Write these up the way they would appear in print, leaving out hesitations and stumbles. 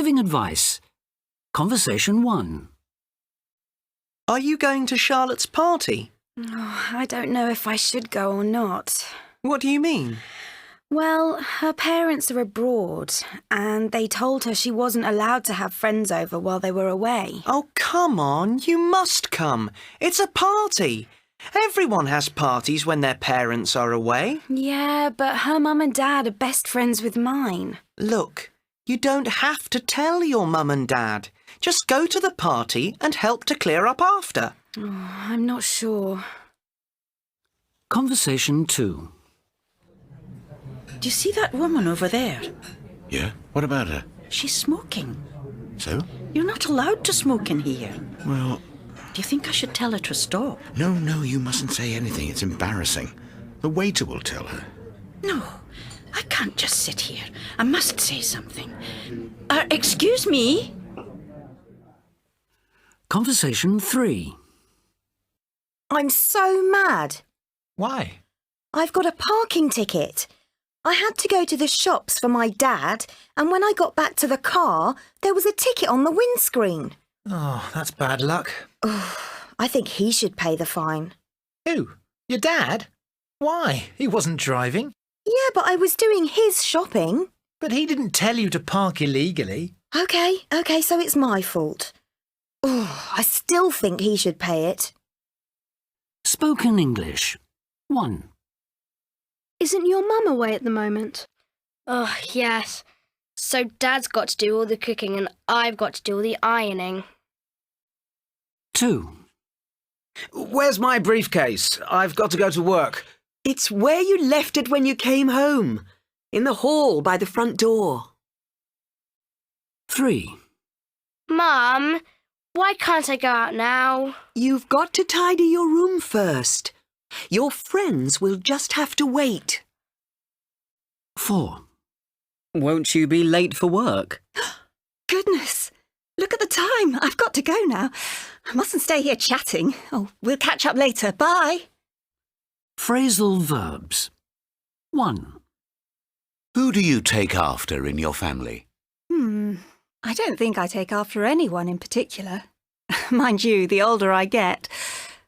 giving advice. Conversation 1. Are you going to Charlotte's party? Oh, I don't know if I should go or not. What do you mean? Well, her parents are abroad, and they told her she wasn't allowed to have friends over while they were away. Oh, come on, you must come. It's a party. Everyone has parties when their parents are away. Yeah, but her mum and dad are best friends with mine. Look, you don't have to tell your mum and dad. Just go to the party and help to clear up after. Oh, I'm not sure. Conversation 2. Do you see that woman over there? Yeah? What about her? She's smoking. So? You're not allowed to smoke in here. Well... Do you think I should tell her to stop? No, you mustn't say anything. It's embarrassing. The waiter will tell her. No, I can't just sit here. I must say something. Excuse me? Conversation 3. I'm so mad. Why? I've got a parking ticket. I had to go to the shops for my dad, and when I got back to the car, there was a ticket on the windscreen. Oh, that's bad luck. Oh, I think he should pay the fine. Who? Your dad? Why? He wasn't driving. Yeah, but I was doing his shopping. But he didn't tell you to park illegally. OK, so it's my fault. Oh, I still think he should pay it. Spoken English 1. Isn't your mum away at the moment? Oh, yes. So Dad's got to do all the cooking and I've got to do all the ironing. 2. Where's my briefcase? I've got to go to work. It's where you left it when you came home. In the hall by the front door. 3. Mum, why can't I go out now? You've got to tidy your room first. Your friends will just have to wait. 4. Won't you be late for work? Goodness, look at the time. I've got to go now. I mustn't stay here chatting. Oh, we'll catch up later. Bye. Phrasal verbs 1. Who do you take after in your family? I don't think I take after anyone in particular. Mind you, the older I get,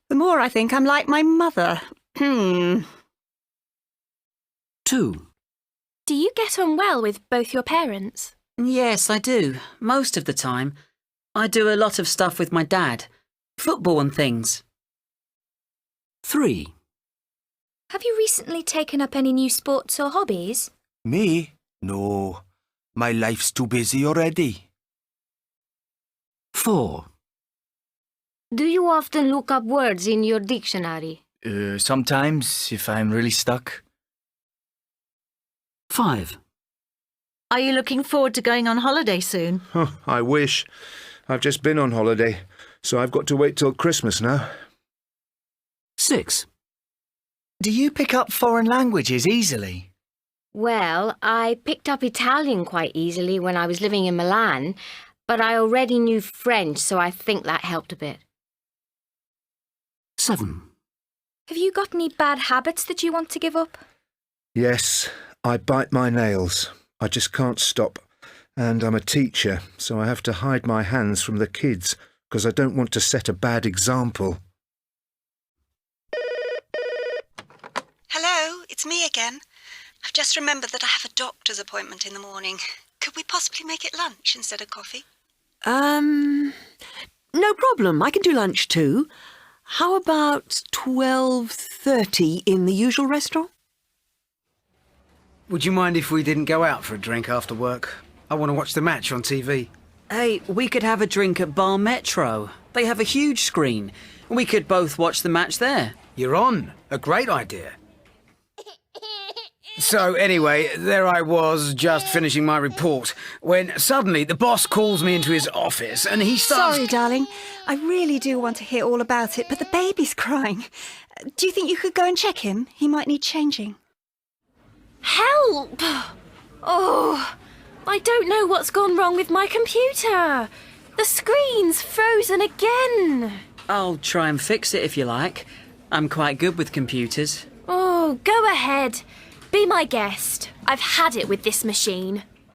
the more I think I'm like my mother. 2. Do you get on well with both your parents? Yes, I do. Most of the time. I do a lot of stuff with my dad. Football and things. 3. Have you recently taken up any new sports or hobbies? Me? No. My life's too busy already. 4. Do you often look up words in your dictionary? Sometimes, if I'm really stuck. 5. Are you looking forward to going on holiday soon? Oh, I wish. I've just been on holiday, so I've got to wait till Christmas now. 6. Do you pick up foreign languages easily? Well, I picked up Italian quite easily when I was living in Milan, but I already knew French, so I think that helped a bit. 7. Have you got any bad habits that you want to give up? Yes, I bite my nails. I just can't stop. And I'm a teacher, so I have to hide my hands from the kids because I don't want to set a bad example. Hello, it's me again. I've just remembered that I have a doctor's appointment in the morning. Could we possibly make it lunch instead of coffee? No problem. I can do lunch too. How about 12:30 in the usual restaurant? Would you mind if we didn't go out for a drink after work? I want to watch the match on TV. Hey, we could have a drink at Bar Metro. They have a huge screen. We could both watch the match there. You're on. A great idea. So anyway, there I was, just finishing my report, when suddenly the boss calls me into his office and he starts... Sorry, darling. I really do want to hear all about it, but the baby's crying. Do you think you could go and check him? He might need changing. Help! Oh, I don't know what's gone wrong with my computer. The screen's frozen again. I'll try and fix it if you like. I'm quite good with computers. Oh, go ahead. Be my guest. I've had it with this machine.